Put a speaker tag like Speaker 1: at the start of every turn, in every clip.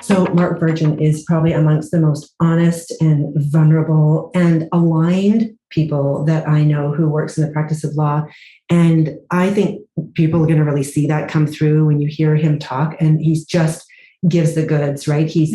Speaker 1: So Mark Virgin is probably amongst the most honest and vulnerable and aligned people that I know who works in the practice of law. And I think people are going to really see that come through when you hear him talk. And he's just gives the goods, right? He's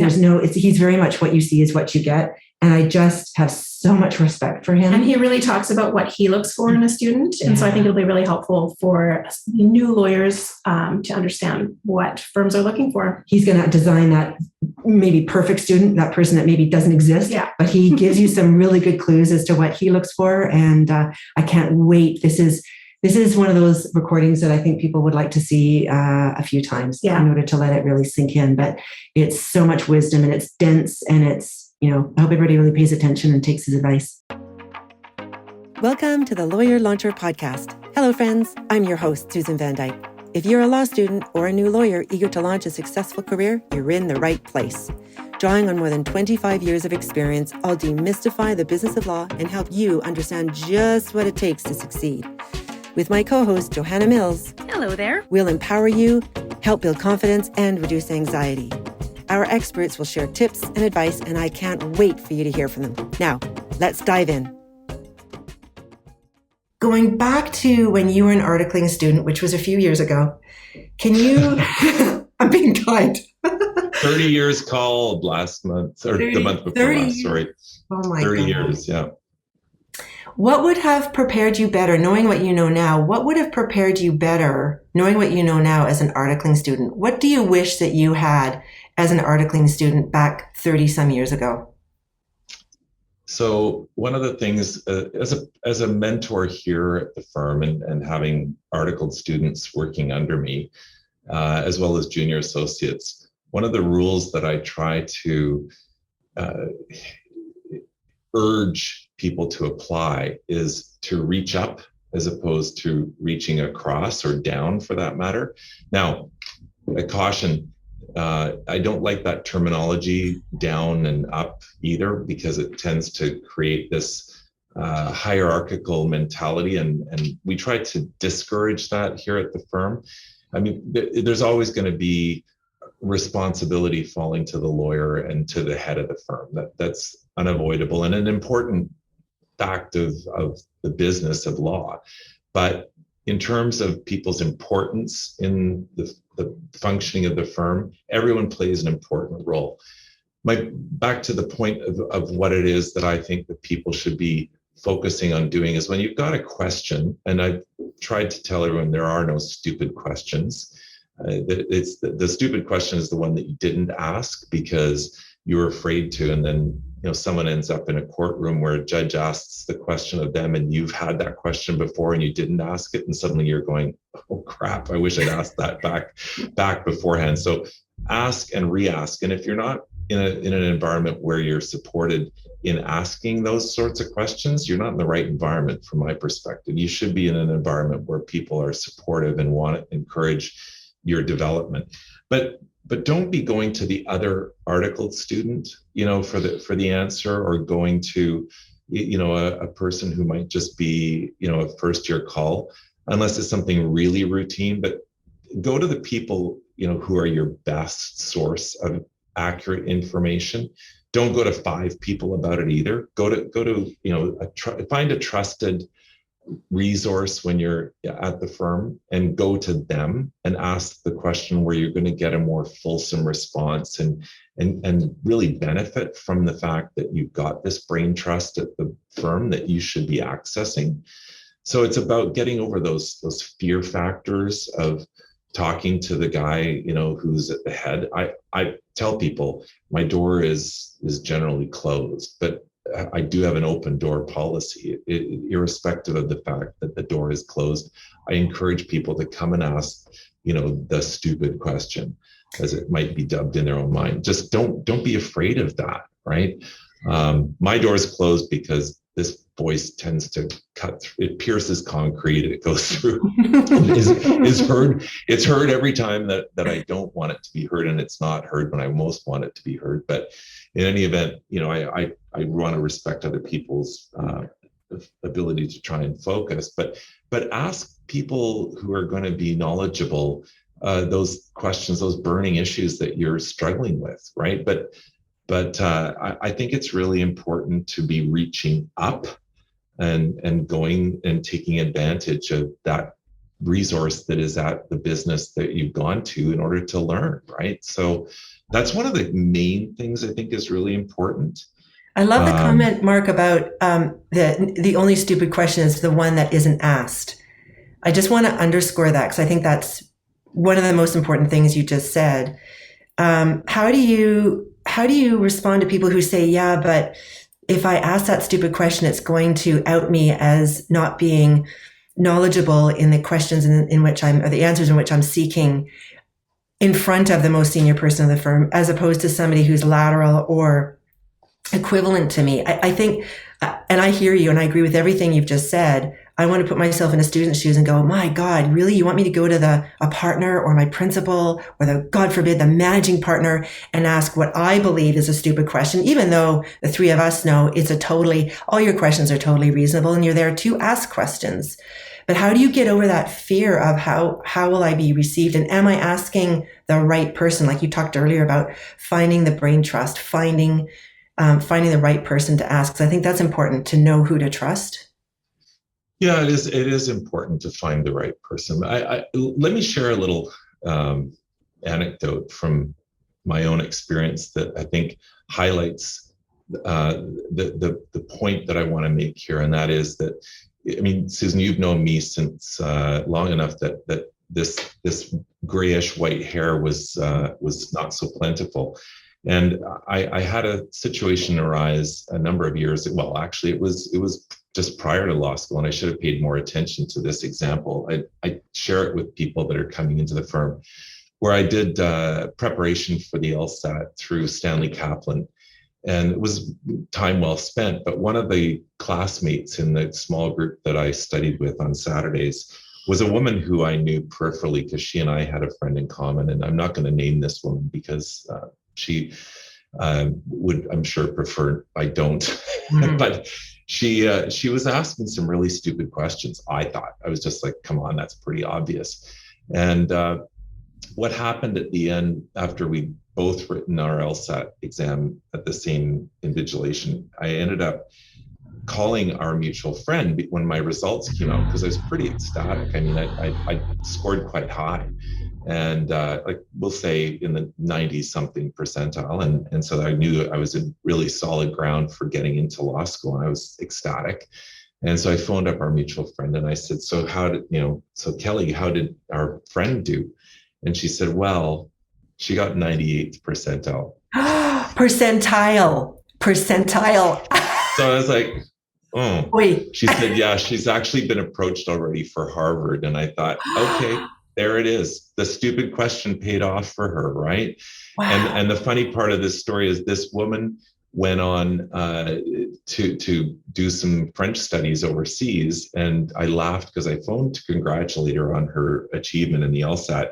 Speaker 1: very much what you see is what you get. And I just have so much respect for him.
Speaker 2: And he really talks about what he looks for in a student. And so I think it'll be really helpful for new lawyers to understand what firms are looking for.
Speaker 1: He's going to design that maybe perfect student, that person that maybe doesn't exist, but he gives you some really good clues as to what he looks for. And I can't wait. This is one of those recordings that I think people would like to see a few times in order to let it really sink in. But it's so much wisdom and it's dense and it's, I hope everybody really pays attention and takes his advice.
Speaker 3: Welcome to the Lawyer Launcher Podcast. Hello, friends. I'm your host, Susan Van Dyke. If you're a law student or a new lawyer eager to launch a successful career, you're in the right place. Drawing on more than 25 years of experience, I'll demystify the business of law and help you understand just what it takes to succeed. With my co-host, Johanna Mills.
Speaker 2: Hello there.
Speaker 3: We'll empower you, help build confidence, and reduce anxiety. Our experts will share tips and advice, and I can't wait for you to hear from them. Now, let's dive in. Going back to when you were an articling student, which was a few years ago, can you... I'm being kind.
Speaker 4: 30 years called last month, or 30, the month before last, sorry.
Speaker 3: Oh my
Speaker 4: 30
Speaker 3: God.
Speaker 4: years, yeah.
Speaker 3: What would have prepared you better, knowing what you know now? What would have prepared you better, knowing what you know now as an articling student? What do you wish that you had as an articling student back 30 some years ago?
Speaker 4: So one of the things, as a mentor here at the firm and having articled students working under me, as well as junior associates, one of the rules that I try to urge people to apply is to reach up as opposed to reaching across or down, for that matter. Now, a caution, I don't like that terminology down and up either, because it tends to create this hierarchical mentality, and we try to discourage that here at the firm. I mean, there's always going to be responsibility falling to the lawyer and to the head of the firm. That's unavoidable and an important fact of the business of law. But in terms of people's importance in the functioning of the firm, everyone plays an important role. Back to the point of what it is that I think that people should be focusing on doing is when you've got a question, and I've tried to tell everyone there are no stupid questions. It's the stupid question is the one that you didn't ask because you were afraid to, and then someone ends up in a courtroom where a judge asks the question of them, and you've had that question before and you didn't ask it, and suddenly you're going, "Oh crap! I wish I'd asked that back beforehand." So ask and re-ask, and if you're not in an environment where you're supported in asking those sorts of questions, you're not in the right environment from my perspective. You should be in an environment where people are supportive and want to encourage your development. But don't be going to the other articled student, for the answer, or going to, a person who might just be, a first year call, unless it's something really routine. But go to the people, who are your best source of accurate information. Don't go to 5 people about it either. Go to find a trusted resource when you're at the firm and go to them and ask the question where you're going to get a more fulsome response and really benefit from the fact that you've got this brain trust at the firm that you should be accessing. So it's about getting over those fear factors of talking to the guy, who's at the head. I tell people my door is generally closed, but I do have an open door policy, irrespective of the fact that the door is closed. I encourage people to come and ask, the stupid question, as it might be dubbed in their own mind. Just don't be afraid of that, right? My door is closed because this voice tends to cut through, it pierces concrete, it goes through, it's heard every time that I don't want it to be heard, and it's not heard when I most want it to be heard. But in any event, I want to respect other people's ability to try and focus, but ask people who are going to be knowledgeable those questions, those burning issues that you're struggling with, right? But I think it's really important to be reaching up and going and taking advantage of that resource that is at the business that you've gone to in order to learn, right? So that's one of the main things I think is really important.
Speaker 3: I love the comment, Mark, about the only stupid question is the one that isn't asked. I just want to underscore that because I think that's one of the most important things you just said. How do you respond to people who say, yeah, but if I ask that stupid question, it's going to out me as not being knowledgeable in the questions in which or the answers in which I'm seeking in front of the most senior person of the firm, as opposed to somebody who's lateral or equivalent to me. I think, and I hear you and I agree with everything you've just said. I want to put myself in a student's shoes and go, my God, really? You want me to go to a partner or my principal or God forbid, the managing partner and ask what I believe is a stupid question, even though the three of us know all your questions are totally reasonable and you're there to ask questions. But how do you get over that fear of how will I be received? And am I asking the right person? Like you talked earlier about finding the brain trust, finding the right person to ask. So I think that's important to know who to trust.
Speaker 4: Yeah, it is. It is important to find the right person. Let me share a little anecdote from my own experience that I think highlights the point that I want to make here, and that is that, I mean, Susan, you've known me since long enough that this grayish white hair was not so plentiful. And I had a situation arise a number of years. Well, actually, it was just prior to law school, and I should have paid more attention to this example. I share it with people that are coming into the firm, where I did preparation for the LSAT through Stanley Kaplan, and it was time well spent. But one of the classmates in the small group that I studied with on Saturdays was a woman who I knew peripherally because she and I had a friend in common. And I'm not going to name this woman because she would, I'm sure, prefer I don't. Mm-hmm. But she was asking some really stupid questions. I thought, I was just like, come on, that's pretty obvious. And what happened at the end, after we both written our LSAT exam at the same invigilation, I ended up calling our mutual friend when my results came out, because I was pretty ecstatic. I mean, I scored quite high, and like we'll say in the 90 something percentile. And so I knew I was in really solid ground for getting into law school, and I was ecstatic. And so I phoned up our mutual friend and I said, so Kelly, how did our friend do? And she said, well, she got 98th percentile.
Speaker 3: Percentile.
Speaker 4: So I was like, oh.
Speaker 3: Wait.
Speaker 4: She said, yeah, she's actually been approached already for Harvard. And I thought, okay, there it is. The stupid question paid off for her, right? Wow. And the funny part of this story is this woman went on to do some French studies overseas. And I laughed because I phoned to congratulate her on her achievement in the LSAT.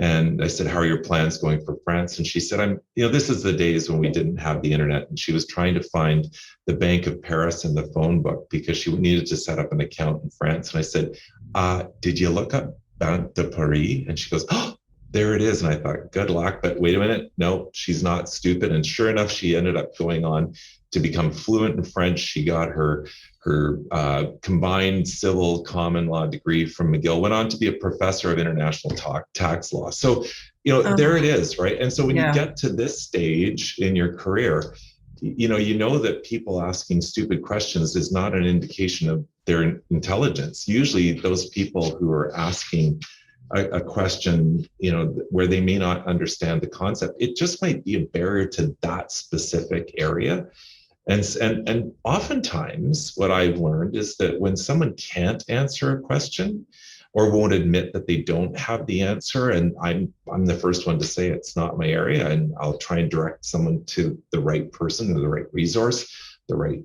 Speaker 4: And I said, how are your plans going for France? And she said, this is the days when we didn't have the internet. And she was trying to find the Bank of Paris in the phone book because she needed to set up an account in France. And I said, did you look up Banque de Paris? And she goes, oh, there it is. And I thought, good luck. But wait a minute. No, she's not stupid. And sure enough, she ended up going on to become fluent in French. She got her combined civil common law degree from McGill, went on to be a professor of international tax law. So, there it is, right? And so when you get to this stage in your career, you know that people asking stupid questions is not an indication of their intelligence. Usually those people who are asking a question, where they may not understand the concept, it just might be a barrier to that specific area. And oftentimes what I've learned is that when someone can't answer a question or won't admit that they don't have the answer, and I'm the first one to say it's not my area, and I'll try and direct someone to the right person or the right resource, the right,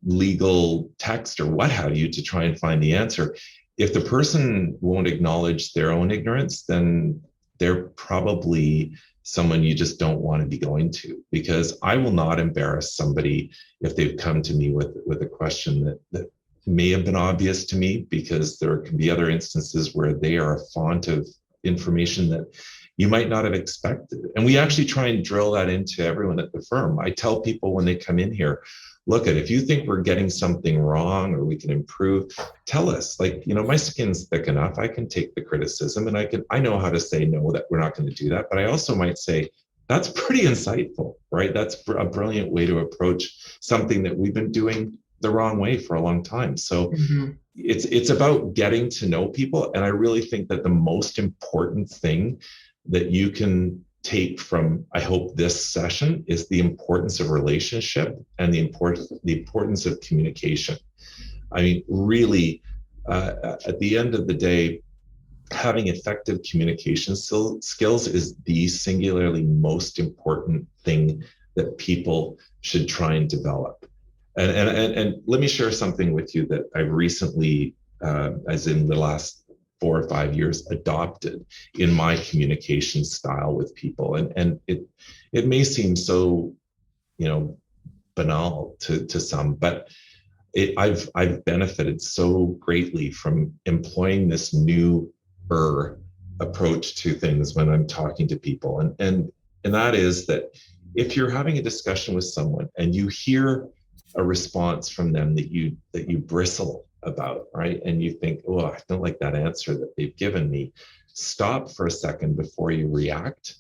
Speaker 4: legal text or what have you to try and find the answer. If the person won't acknowledge their own ignorance, then they're probably someone you just don't want to be going to, because I will not embarrass somebody if they've come to me with a question that may have been obvious to me, because there can be other instances where they are a font of information that you might not have expected. And we actually try and drill that into everyone at the firm. I tell people when they come in here, look, if you think we're getting something wrong or we can improve, tell us. Like, my skin's thick enough. I can take the criticism, and I know how to say no, that we're not going to do that. But I also might say, that's pretty insightful, right? That's a brilliant way to approach something that we've been doing the wrong way for a long time. So it's about getting to know people. And I really think that the most important thing that you can take from, I hope, this session is the importance of relationship and the importance of communication. I mean, really, at the end of the day, having effective communication skills is the singularly most important thing that people should try and develop. And let me share something with you that I've recently, as in the last 4 or 5 years, adopted in my communication style with people. And it may seem so, banal to some, but I've benefited so greatly from employing this new approach to things when I'm talking to people. And that is that if you're having a discussion with someone and you hear a response from them that you bristle about, right? And you think, oh, I don't like that answer that they've given me. Stop for a second before you react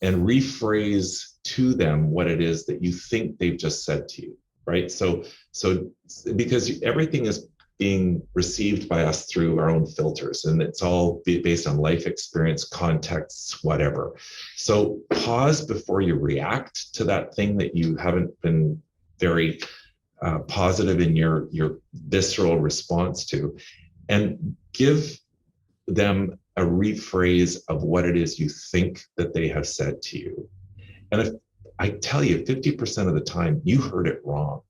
Speaker 4: and rephrase to them what it is that you think they've just said to you, right? So because everything is being received by us through our own filters, and it's all based on life experience, contexts, whatever. So pause before you react to that thing that you haven't been very positive in your visceral response to, and give them a rephrase of what it is you think that they have said to you. And if I tell you 50% of the time you heard it wrong,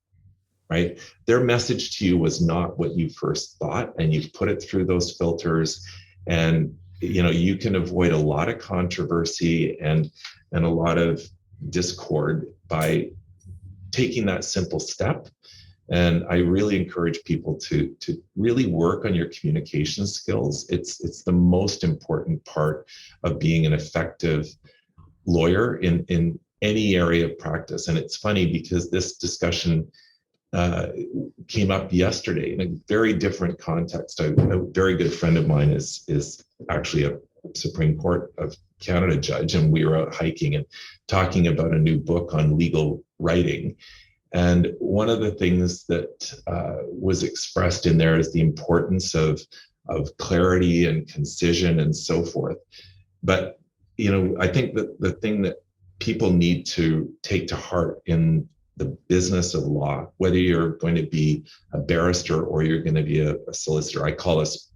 Speaker 4: right? Their message to you was not what you first thought, and you've put it through those filters, and you can avoid a lot of controversy and a lot of discord by taking that simple step. And I really encourage people to really work on your communication skills. It's the most important part of being an effective lawyer in any area of practice. And it's funny because this discussion came up yesterday in a very different context. A very good friend of mine is actually a Supreme Court of Canada judge, and we were out hiking and talking about a new book on legal writing. And one of the things that was expressed in there is the importance of clarity and concision and so forth. But I think that the thing that people need to take to heart in the business of law, whether you're going to be a barrister or you're going to be a solicitor, I call us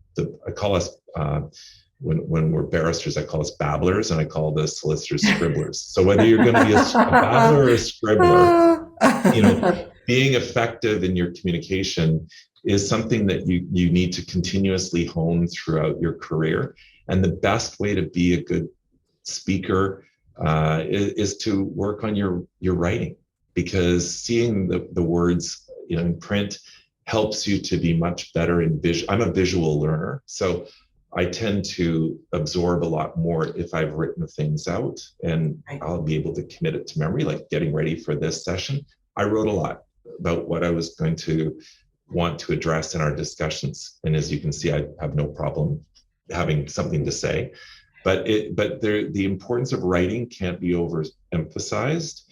Speaker 4: when we're barristers, I call us babblers, and I call the solicitors scribblers. So whether you're going to be a babbler or a scribbler, being effective in your communication is something that you need to continuously hone throughout your career. And the best way to be a good speaker is to work on your writing, because seeing the words in print helps you to be much better in visual. I'm a visual learner, so I tend to absorb a lot more if I've written things out, and I'll be able to commit it to memory. Like getting ready for this session, I wrote a lot about what I was going to want to address in our discussions. And as you can see, I have no problem having something to say, but the importance of writing can't be overemphasized,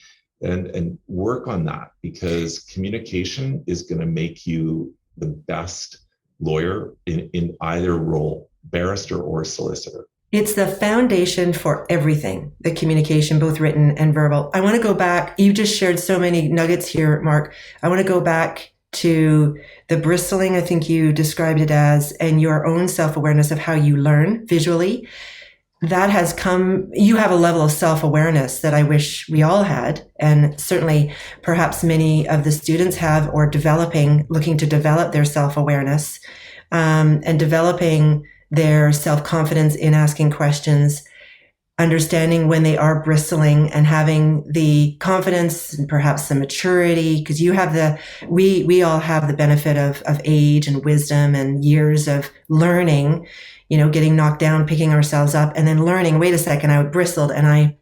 Speaker 4: and work on that, because communication is going to make you the best lawyer in either role, barrister or solicitor.
Speaker 3: It's the foundation for everything, the communication, both written and verbal. I want to go back. You just shared so many nuggets here, Mark. I want to go back to the bristling, I think you described it as, and your own self-awareness of how you learn visually. That has come, you have a level of self-awareness that I wish we all had. And certainly perhaps many of the students have, or looking to develop their self-awareness, and developing their self-confidence in asking questions. understanding when they are bristling and having the confidence and perhaps the maturity, because we all have the benefit of age and wisdom and years of learning, getting knocked down, picking ourselves up, and then learning, wait a second, I bristled and I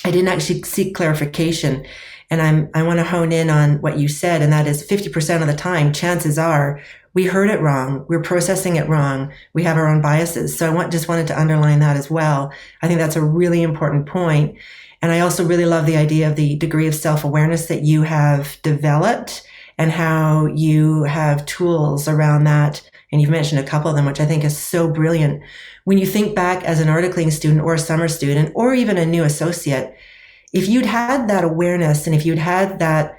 Speaker 3: didn't actually seek clarification. And I want to hone in on what you said, and that is 50% of the time, chances are we heard it wrong. We're processing it wrong. We have our own biases. So just wanted to underline that as well. I think that's a really important point. And I also really love the idea of the degree of self-awareness that you have developed and how you have tools around that. And you've mentioned a couple of them, which I think is so brilliant. When you think back as an articling student or a summer student or even a new associate, if you'd had that awareness and if you'd had that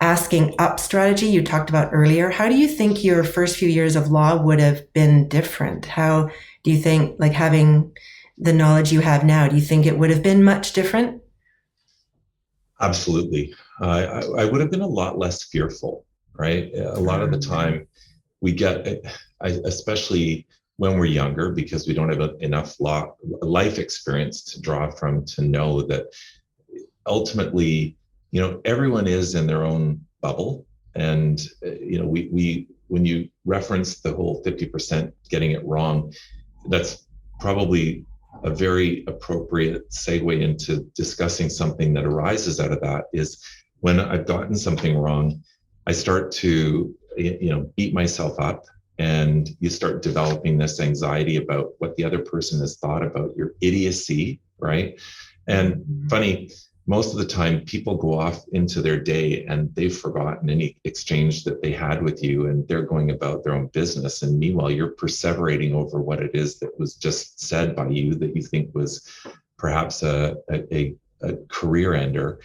Speaker 3: asking up strategy you talked about earlier, how do you think your first few years of law would have been different? How do you think, like having the knowledge you have now, do you think it would have been much different?
Speaker 4: Absolutely. I would have been a lot less fearful, right? A lot of the time we get, especially when we're younger, because we don't have enough life experience to draw from to know that ultimately, everyone is in their own bubble. And, when you reference the whole 50% getting it wrong, that's probably a very appropriate segue into discussing something that arises out of that. Is when I've gotten something wrong, I start to, beat myself up, and you start developing this anxiety about what the other person has thought about your idiocy, right? And funny, most of the time people go off into their day and they've forgotten any exchange that they had with you, and they're going about their own business. And meanwhile, you're perseverating over what it is that was just said by you that you think was perhaps a career ender.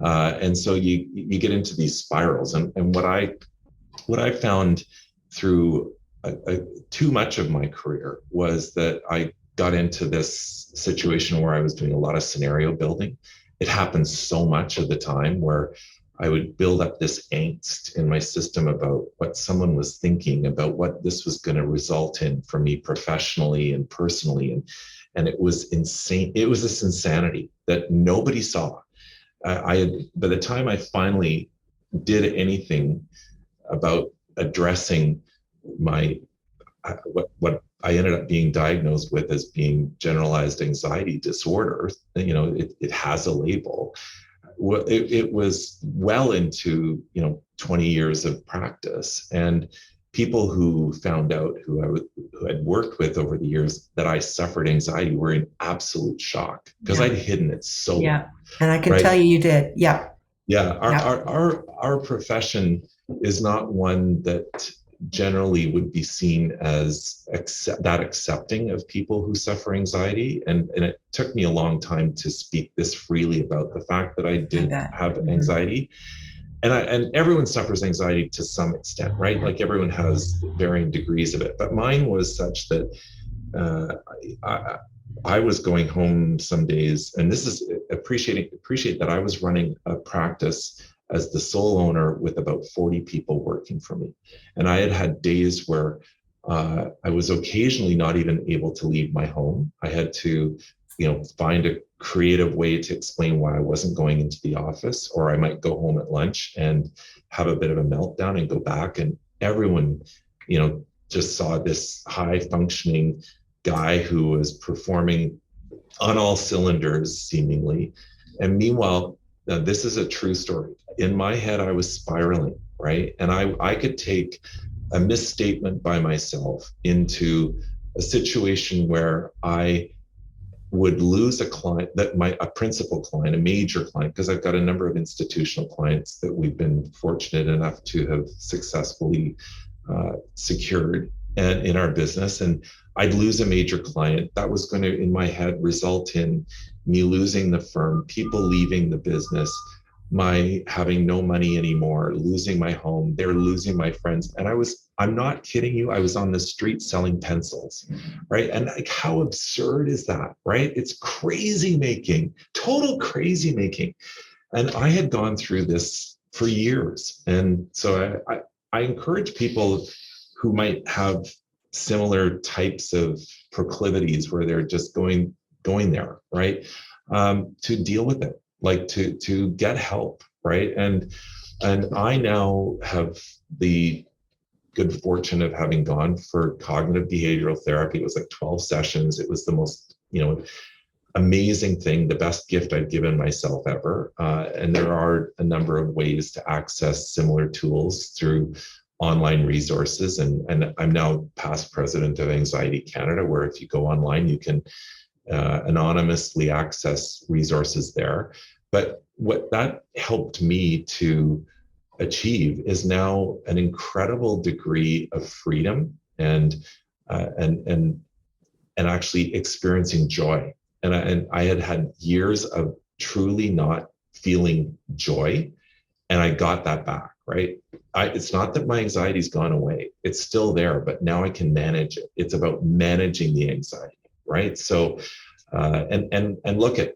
Speaker 4: And so you get into these spirals. And what I found through too much of my career was that I got into this situation where I was doing a lot of scenario building. It happens so much of the time where I would build up this angst in my system about what someone was thinking, about what this was going to result in for me professionally and personally. And it was insane. It was this insanity that nobody saw. By the time I finally did anything about addressing what I ended up being diagnosed with as being generalized anxiety disorder, it has a label. It was well into 20 years of practice, and people who found out, who had worked with over the years, that I suffered anxiety were in absolute shock, because I'd hidden it so long.
Speaker 3: And I can tell you did.
Speaker 4: Our profession is not one that generally would be seen as accepting of people who suffer anxiety. And it took me a long time to speak this freely about the fact that I did have anxiety. And everyone suffers anxiety to some extent, right? Like everyone has varying degrees of it. But mine was such that I was going home some days, and this is appreciate that I was running a practice as the sole owner with about 40 people working for me. And I had days where I was occasionally not even able to leave my home. I had to, find a creative way to explain why I wasn't going into the office, or I might go home at lunch and have a bit of a meltdown and go back. And everyone, just saw this high functioning guy who was performing on all cylinders seemingly. And meanwhile, now this is a true story. In my head, I was spiraling, right? And I could take a misstatement by myself into a situation where I would lose a client, a principal client, a major client, because I've got a number of institutional clients that we've been fortunate enough to have successfully secured and in our business. And I'd lose a major client. That was going to, in my head, result in me losing the firm, people leaving the business, my having no money anymore, losing my home, they're losing my friends. And I'm not kidding you, I was on the street selling pencils, right? And like, how absurd is that, right? It's crazy making, total crazy making. And I had gone through this for years. And so I encourage people who might have similar types of proclivities where they're just going going there, right? To deal with it, like to get help, right? And I now have the good fortune of having gone for cognitive behavioral therapy. It was like 12 sessions. It was the most, amazing thing, the best gift I've given myself ever. And there are a number of ways to access similar tools through online resources. And I'm now past president of Anxiety Canada, where if you go online, you can anonymously access resources there. But what that helped me to achieve is now an incredible degree of freedom and actually experiencing joy. And I had years of truly not feeling joy, and I got that back, right? It's not that my anxiety's gone away. It's still there, but now I can manage it. It's about managing the anxiety, right? So, and look at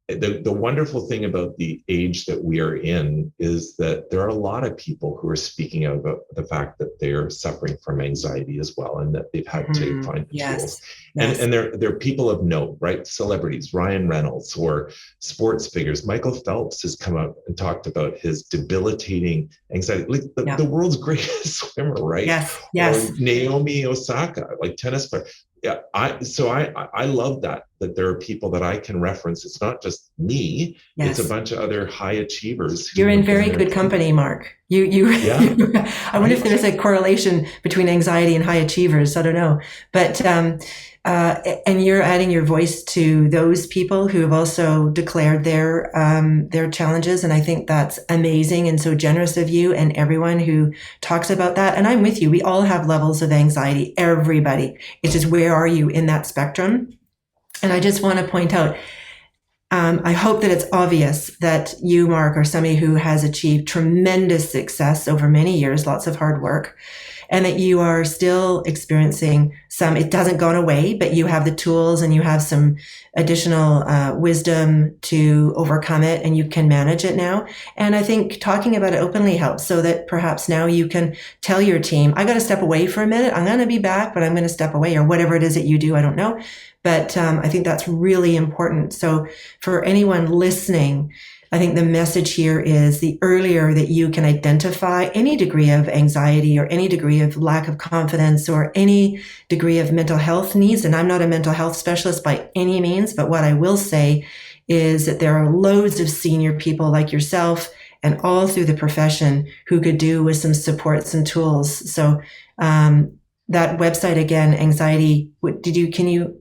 Speaker 4: the wonderful thing about the age that we are in is that there are a lot of people who are speaking out about the fact that they're suffering from anxiety as well, and that they've had to find the tools. Yes. And they're people of note, right? Celebrities, Ryan Reynolds, or sports figures. Michael Phelps has come out and talked about his debilitating anxiety, like the world's greatest swimmer, right?
Speaker 3: Yes.
Speaker 4: Or Naomi Osaka, like tennis player. Yeah, I love that there are people that I can reference. It's not just me. Yes. It's a bunch of other high achievers.
Speaker 3: You're in very good company, Mark. I wonder if there's a correlation between anxiety and high achievers. I don't know, but and you're adding your voice to those people who have also declared their challenges, and I think that's amazing and so generous of you and everyone who talks about that. And I'm with you. We all have levels of anxiety. Everybody. It's just, where are you in that spectrum? And I just want to point out, I hope that it's obvious that you, Mark, are somebody who has achieved tremendous success over many years, lots of hard work, and that you are still experiencing some, it hasn't gone away, but you have the tools and you have some additional wisdom to overcome it, and you can manage it now. And I think talking about it openly helps, so that perhaps now you can tell your team, I got to step away for a minute. I'm going to be back, but I'm going to step away, or whatever it is that you do. I don't know. But I think that's really important. So for anyone listening, I think the message here is, the earlier that you can identify any degree of anxiety or any degree of lack of confidence or any degree of mental health needs, and I'm not a mental health specialist by any means, but what I will say is that there are loads of senior people like yourself and all through the profession who could do with some supports and tools. So that website again, anxiety, can you?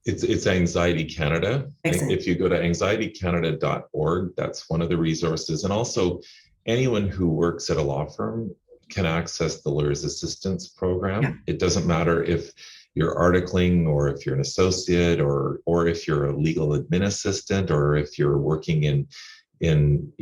Speaker 4: It's Anxiety Canada. If you go to anxietycanada.org, that's one of the resources. And also, anyone who works at a law firm can access the Lawyer's Assistance Program. Yeah. It doesn't matter if you're articling, or if you're an associate, or if you're a legal admin assistant, or if you're working in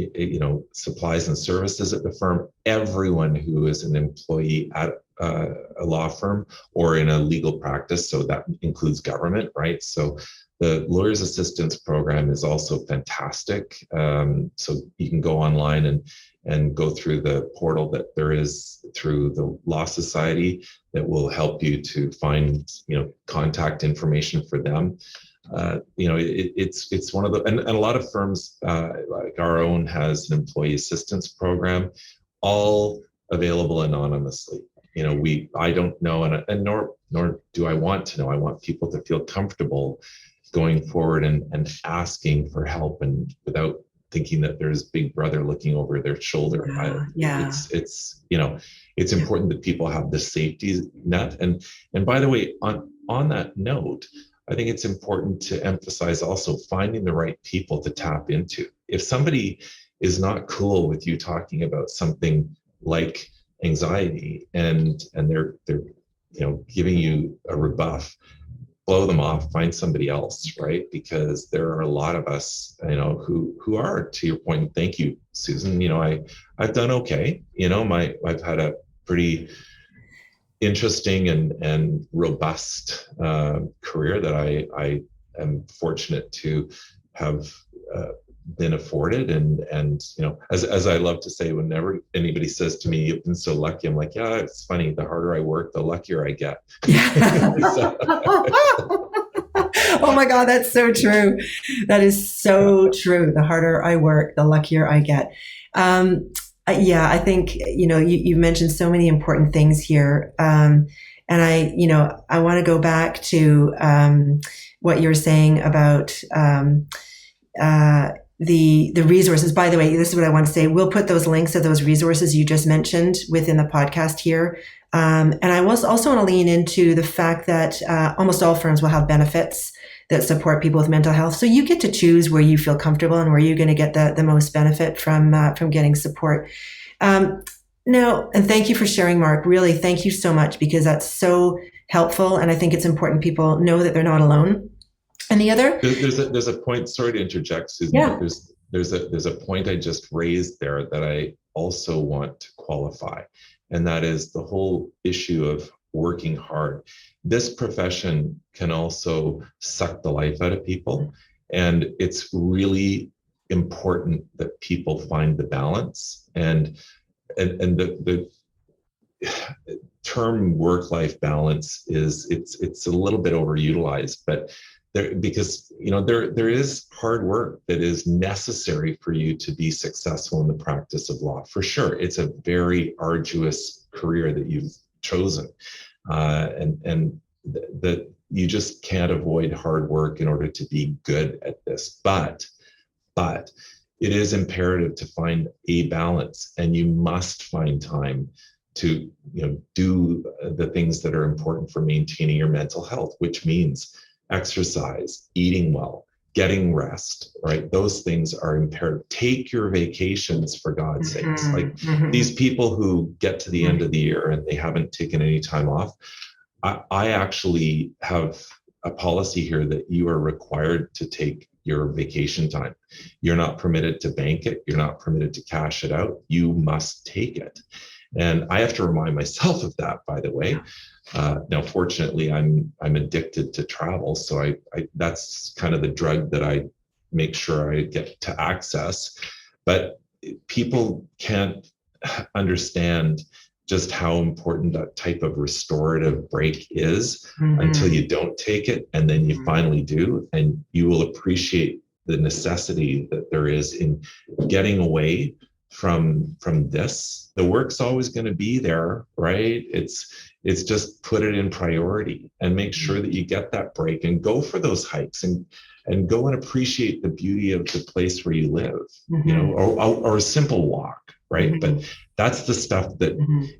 Speaker 4: supplies and services at the firm. Everyone who is an employee at a law firm or in a legal practice, so that includes government, right? So the Lawyer's Assistance Program is also fantastic. So you can go online and go through the portal that there is through the Law Society that will help you to find, contact information for them. It's one of the, and a lot of firms like our own has an employee assistance program, all available anonymously. I don't know, and nor do I want to know. I want people to feel comfortable going forward and asking for help, and without thinking that there's Big Brother looking over their shoulder. It's important that people have the safety net. And by the way, on that note, I think it's important to emphasize also finding the right people to tap into. If somebody is not cool with you talking about something like anxiety and they're giving you a rebuff, blow them off, find somebody else, right? Because there are a lot of us, who are, to your point, and thank you, Susan, I've done okay. I've had a pretty interesting and robust career that I am fortunate to have been afforded, and as I love to say, whenever anybody says to me, "You've been so lucky," I'm like, yeah, it's funny. The harder I work, the luckier I get.
Speaker 1: Oh my God, that's so true. That is so true. The harder I work, the luckier I get. Yeah, I think, you've mentioned so many important things here. And I want to go back to what you were saying about the resources. By the way, this is what I want to say. We'll put those links of those resources you just mentioned within the podcast here. And I also want to lean into the fact that almost all firms will have benefits that support people with mental health. So you get to choose where you feel comfortable and where you're going to get the most benefit from getting support. Now, and thank you for sharing, Mark. Really, thank you so much, because that's so helpful. And I think it's important people know that they're not alone. And the other,
Speaker 4: there's a point. Sorry to interject, Susan.
Speaker 1: Yeah.
Speaker 4: But there's a point I just raised there that I also want to qualify, and that is the whole issue of working hard. This profession can also suck the life out of people, and it's really important that people find the balance. And the term work-life balance it's a little bit overutilized, but because there is hard work that is necessary for you to be successful in the practice of law. For sure, it's a very arduous career that you've chosen, and that you just can't avoid hard work in order to be good at this. But it is imperative to find a balance, and you must find time to do the things that are important for maintaining your mental health, which means exercise, eating well, getting rest, right? Those things are imperative. Take your vacations, for God's sakes. Like these people who get to the end of the year and they haven't taken any time off. I actually have a policy here that you are required to take your vacation time. You're not permitted to bank it. You're not permitted to cash it out. You must take it. And I have to remind myself of that, by the way. Now, fortunately, I'm addicted to travel. So I that's kind of the drug that I make sure I get to access. But people can't understand just how important that type of restorative break is until you don't take it, and then you finally do, and you will appreciate the necessity that there is in getting away from this. The work's always going to be there, right? It's just put it in priority and make sure that you get that break and go for those hikes and go and appreciate the beauty of the place where you live, or a simple walk, right? But that's the stuff that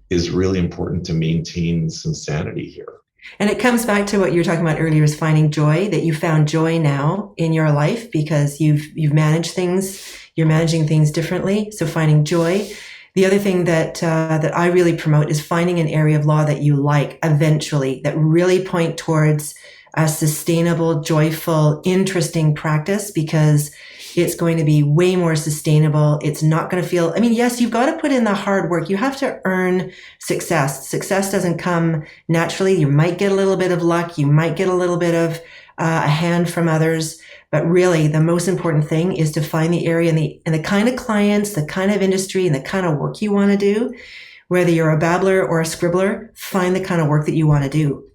Speaker 4: is really important to maintain some sanity here.
Speaker 1: And it comes back to what you were talking about earlier, is finding joy, that you found joy now in your life because you've managed things, you're managing things differently. So finding joy. The other thing that I really promote is finding an area of law that you like eventually, that really point towards a sustainable, joyful, interesting practice, because it's going to be way more sustainable. It's not going to feel, yes, you've got to put in the hard work. You have to earn success. Success doesn't come naturally. You might get a little bit of luck. You might get a little bit of a hand from others. But really, the most important thing is to find the area and the kind of clients, the kind of industry, and the kind of work you want to do. Whether you're a babbler or a scribbler, find the kind of work that you want to do.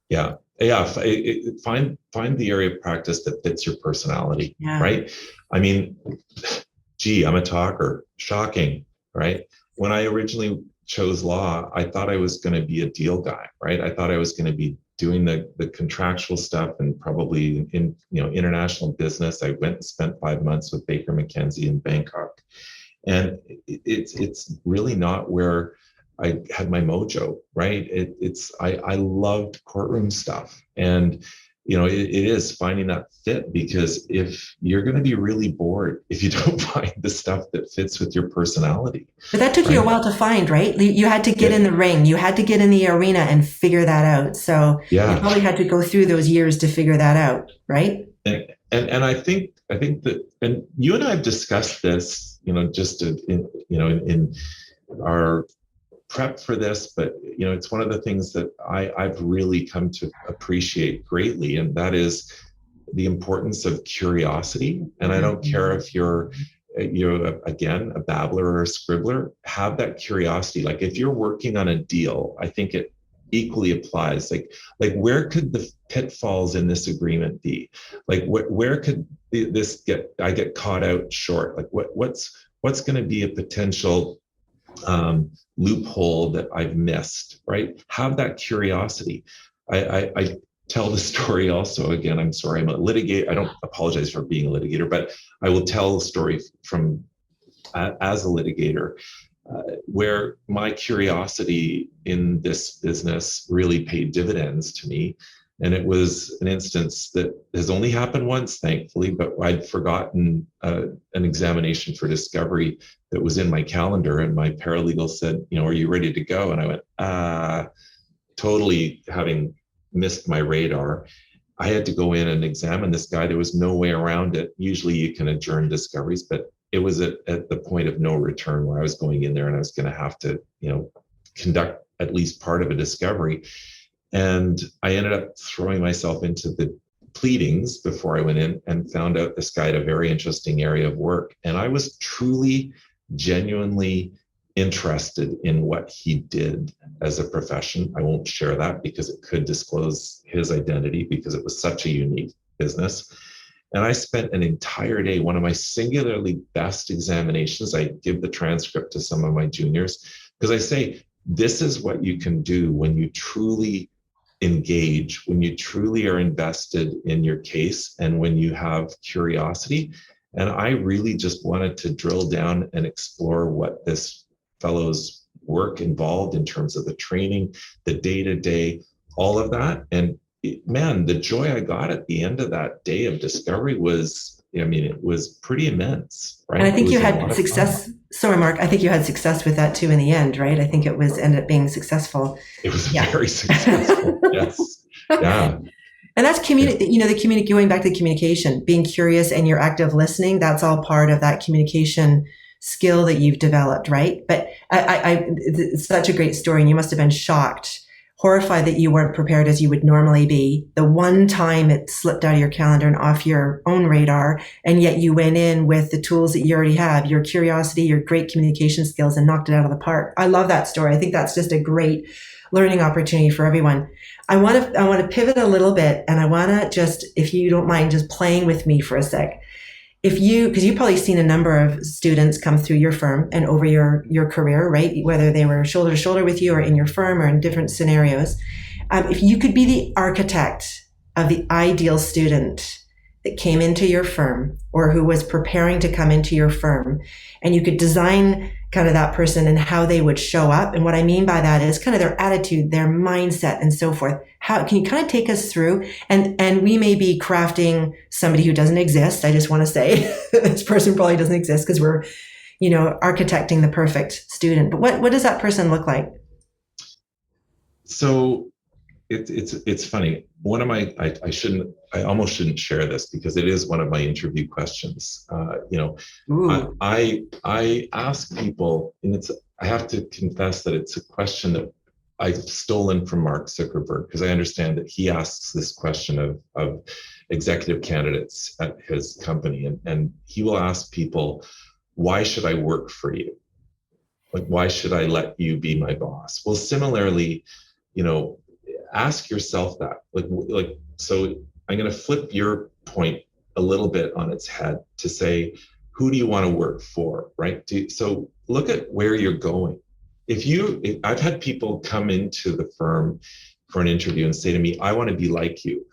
Speaker 4: Yeah. Find the area of practice that fits your personality, right? I'm a talker. Shocking, right? When I originally chose law, I thought I was going to be a deal guy, right? I thought I was going to be doing the contractual stuff and probably in international business. I went and spent 5 months with Baker McKenzie in Bangkok, and it's really not where I had my mojo, right? I loved courtroom stuff, and it is finding that fit, because if you're going to be really bored if you don't find the stuff that fits with your personality.
Speaker 1: But that took you a while to find, right? You had to get in the ring, you had to get in the arena and figure that out. So you probably had to go through those years to figure that out, right?
Speaker 4: And I think that, and you and I have discussed this, just in our prep for this, but it's one of the things that I've really come to appreciate greatly, and that is the importance of curiosity. And I don't care if you're again a babbler or a scribbler, have that curiosity. Like if you're working on a deal, I think equally applies. Like where could the pitfalls in this agreement be? Like where could this I get caught out short? Like what's going to be a potential loophole that I've missed, right? Have that curiosity. I tell the story also. Again, I'm sorry, I'm a litigator. I don't apologize for being a litigator, but I will tell the story from as a litigator, where my curiosity in this business really paid dividends to me. And it was an instance that has only happened once, thankfully, but I'd forgotten an examination for discovery that was in my calendar. And my paralegal said, are you ready to go? And I went, totally having missed my radar. I had to go in and examine this guy. There was no way around it. Usually you can adjourn discoveries, but it was at the point of no return where I was going in there and I was going to have to, conduct at least part of a discovery. And I ended up throwing myself into the pleadings before I went in and found out this guy had a very interesting area of work. And I was truly, genuinely interested in what he did as a profession. I won't share that because it could disclose his identity because it was such a unique business. And I spent an entire day, one of my singularly best examinations. I give the transcript to some of my juniors because I say, this is what you can do when you truly engage, when you truly are invested in your case and when you have curiosity. And I really just wanted to drill down and explore what this fellow's work involved in terms of the training, the day-to-day, all of that. And man, the joy I got at the end of that day of discovery was, it was pretty immense, right?
Speaker 3: And I think you had success. Sorry, Mark, I think you had success with that too in the end, right? I think it ended up being successful.
Speaker 4: It was very successful. Yes. Yeah.
Speaker 3: And that's going back to the communication, being curious and your active listening. That's all part of that communication skill that you've developed, right? But it's such a great story, and you must have been shocked, horrified that you weren't prepared as you would normally be. The one time it slipped out of your calendar and off your own radar, and yet you went in with the tools that you already have, your curiosity, your great communication skills, and knocked it out of the park. I love that story. I think that's just a great learning opportunity for everyone. I want to pivot a little bit, and I want to just, if you don't mind, just playing with me for a sec. Because you've probably seen a number of students come through your firm and over your career, right? Whether they were shoulder to shoulder with you or in your firm or in different scenarios. If you could be the architect of the ideal student that came into your firm or who was preparing to come into your firm, and you could design kind of that person and how they would show up. And what I mean by that is kind of their attitude, their mindset, and so forth. How can you kind of take us through? And we may be crafting somebody who doesn't exist. I just want to say this person probably doesn't exist because we're, architecting the perfect student. But what does that person look like?
Speaker 4: So it's funny. One of my, I almost shouldn't share this because it is one of my interview questions. I ask people, and I have to confess that it's a question that I've stolen from Mark Zuckerberg because I understand that he asks this question of executive candidates at his company, and he will ask people, why should I work for you? Like, why should I let you be my boss? Well, similarly, ask yourself that. So I'm going to flip your point a little bit on its head to say, who do you want to work for, right? So look at where you're going. I've had people come into the firm for an interview and say to me, I want to be like you.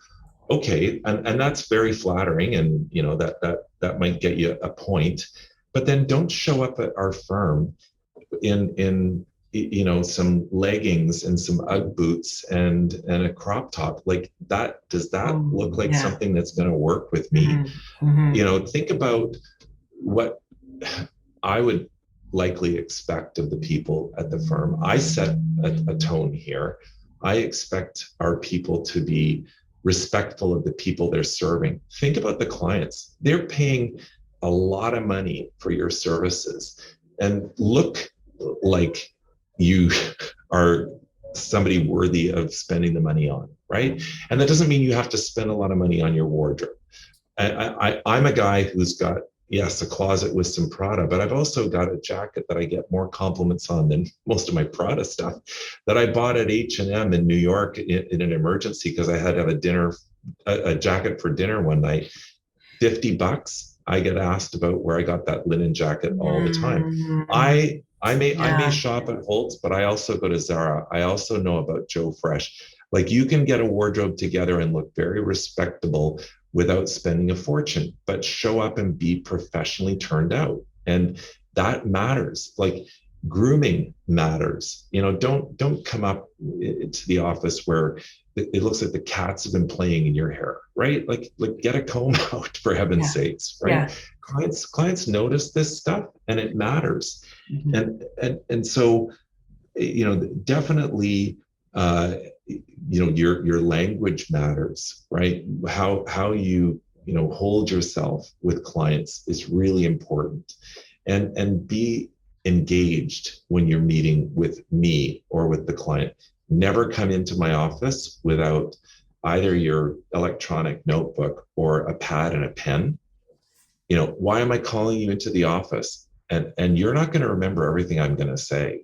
Speaker 4: Okay, and that's very flattering, and that might get you a point. But then don't show up at our firm in some leggings and some Ugg boots and a crop top like that. Does that look like something that's going to work with me? Mm-hmm. Think about what I would likely expect of the people at the firm. I set a tone here. I expect our people to be respectful of the people they're serving. Think about the clients. They're paying a lot of money for your services, and look like you are somebody worthy of spending the money on, right? And that doesn't mean you have to spend a lot of money on your wardrobe. I'm a guy who's got yes, a closet with some Prada, but I've also got a jacket that I get more compliments on than most of my Prada stuff that I bought at H&M in New York in an emergency because I had to have a jacket for dinner one night. $50. I get asked about where I got that linen jacket all the time. I may shop at Holtz, but I also go to Zara. I also know about Joe Fresh. Like, you can get a wardrobe together and look very respectable without spending a fortune, but show up and be professionally turned out. And that matters. Like, grooming matters. Don't come up to the office where it looks like the cats have been playing in your hair, right? Like get a comb out, for heaven's sakes, right? Yeah. Clients notice this stuff, and it matters. Mm-hmm. And so, definitely, your language matters, right? How you hold yourself with clients is really important, and be engaged when you're meeting with me or with the client. Never come into my office without either your electronic notebook or a pad and a pen. Why am I calling you into the office? And you're not going to remember everything I'm going to say.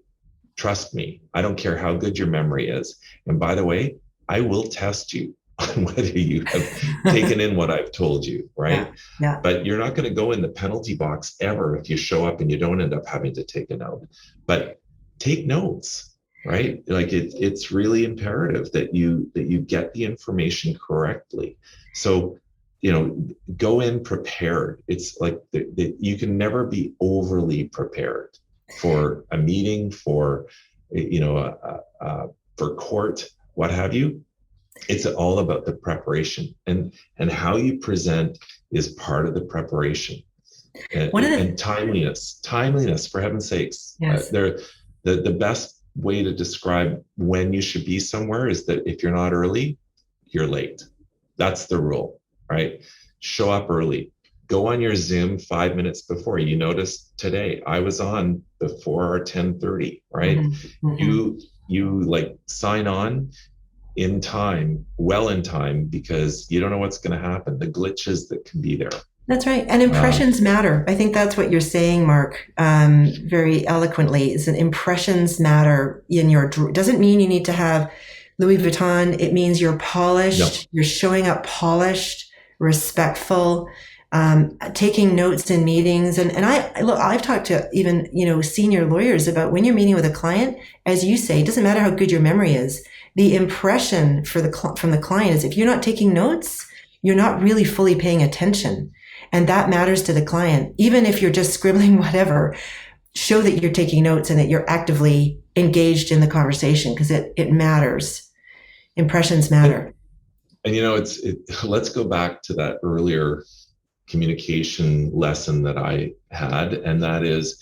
Speaker 4: Trust me. I don't care how good your memory is. And by the way, I will test you on whether you have taken in what I've told you, right? Yeah. But you're not going to go in the penalty box ever if you show up and you don't end up having to take a note. But take notes, right? Like, it's really imperative that you get the information correctly. So, go in prepared. It's like you can never be overly prepared for a meeting, for for court, what have you. It's all about the preparation, and how you present is part of the preparation. And timeliness, for heaven's sakes. Yes. The best way to describe when you should be somewhere is that if you're not early, you're late. That's the rule, right? Show up early. Go on your Zoom 5 minutes before. You noticed today I was on before 10:30, right? Mm-hmm. You sign on in time, well in time, because you don't know what's going to happen, the glitches that can be there.
Speaker 3: That's right. And impressions matter. I think that's what you're saying, Mark, very eloquently, is that impressions matter in your, doesn't mean you need to have Louis Vuitton. It means you're polished, You're showing up polished, respectful, taking notes in meetings. And I've talked to even, senior lawyers about when you're meeting with a client, as you say, it doesn't matter how good your memory is. The impression from the client is if you're not taking notes, you're not really fully paying attention. And that matters to the client. Even if you're just scribbling whatever, show that you're taking notes and that you're actively engaged in the conversation, because it matters. Impressions matter.
Speaker 4: And let's go back to that earlier communication lesson that I had, and that is,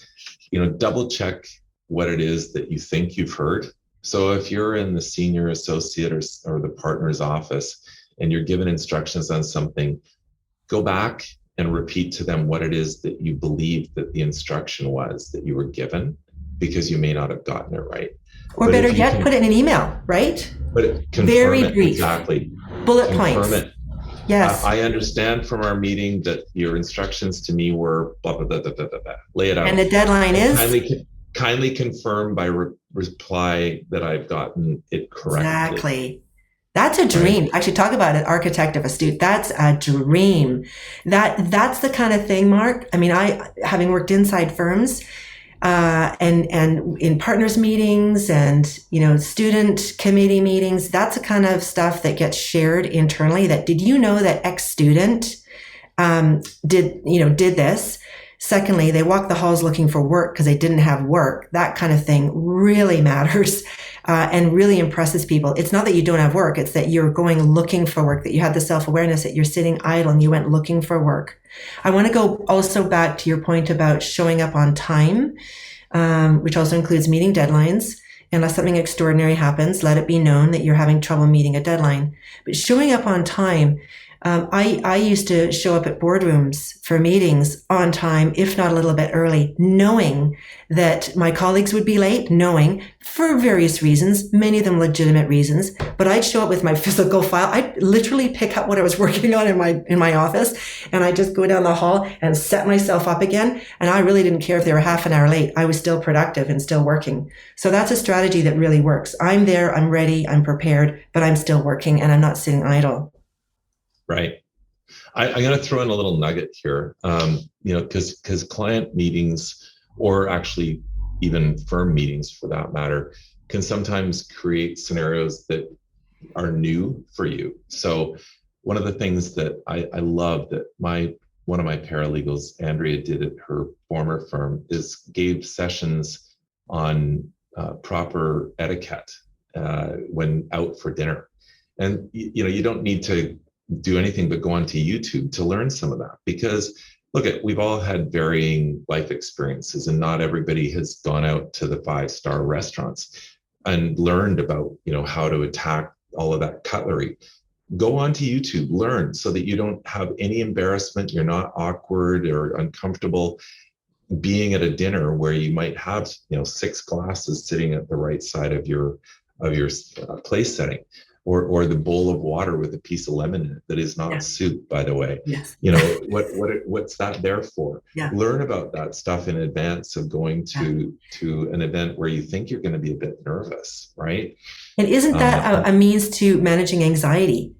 Speaker 4: double check what it is that you think you've heard. So if you're in the senior associate or the partner's office and you're given instructions on something, go back and repeat to them what it is that you believe that the instruction was that you were given, because you may not have gotten it right.
Speaker 3: Or better yet, put it in an email, right?
Speaker 4: But
Speaker 3: very brief.
Speaker 4: Exactly.
Speaker 3: Bullet points.
Speaker 4: It. Yes. I understand from our meeting that your instructions to me were blah, blah, blah, blah, blah, blah. Lay it out.
Speaker 3: And the deadline is?
Speaker 4: Kindly confirm by reply that I've gotten it correctly.
Speaker 3: Exactly. That's a dream. Right. I should talk about an architect of a student. That's a dream. That's the kind of thing, Mark. I mean, having worked inside firms, and in partners meetings and, student committee meetings, that's the kind of stuff that gets shared internally. That, did you know that X student, did this? Secondly, they walk the halls looking for work because they didn't have work. That kind of thing really matters, and really impresses people. It's not that you don't have work. It's that you're going looking for work, that you have the self-awareness that you're sitting idle and you went looking for work. I want to go also back to your point about showing up on time, which also includes meeting deadlines. Unless something extraordinary happens, let it be known that you're having trouble meeting a deadline. But showing up on time, I used to show up at boardrooms for meetings on time, if not a little bit early, knowing that my colleagues would be late, knowing for various reasons, many of them legitimate reasons, but I'd show up with my physical file. I'd literally pick up what I was working on in my office, and I'd just go down the hall and set myself up again. And I really didn't care if they were half an hour late. I was still productive and still working. So that's a strategy that really works. I'm there, I'm ready, I'm prepared, but I'm still working and I'm not sitting idle.
Speaker 4: Right. I'm going to throw in a little nugget here, because client meetings, or actually even firm meetings for that matter, can sometimes create scenarios that are new for you. So one of the things that I love that one of my paralegals, Andrea, did at her former firm is gave sessions on proper etiquette when out for dinner. And you don't need to do anything but go onto YouTube to learn some of that, because we've all had varying life experiences, and not everybody has gone out to the 5-star restaurants and learned about, how to attack all of that cutlery. Go onto YouTube, learn, so that you don't have any embarrassment. You're not awkward or uncomfortable being at a dinner where you might have, 6 glasses sitting at the right side of your place setting. Or the bowl of water with a piece of lemon in it that is not soup, by the way.
Speaker 3: Yes.
Speaker 4: What's that there for?
Speaker 3: Yeah.
Speaker 4: Learn about that stuff in advance of going to an event where you think you're going to be a bit nervous, right?
Speaker 3: And isn't that a means to managing anxiety?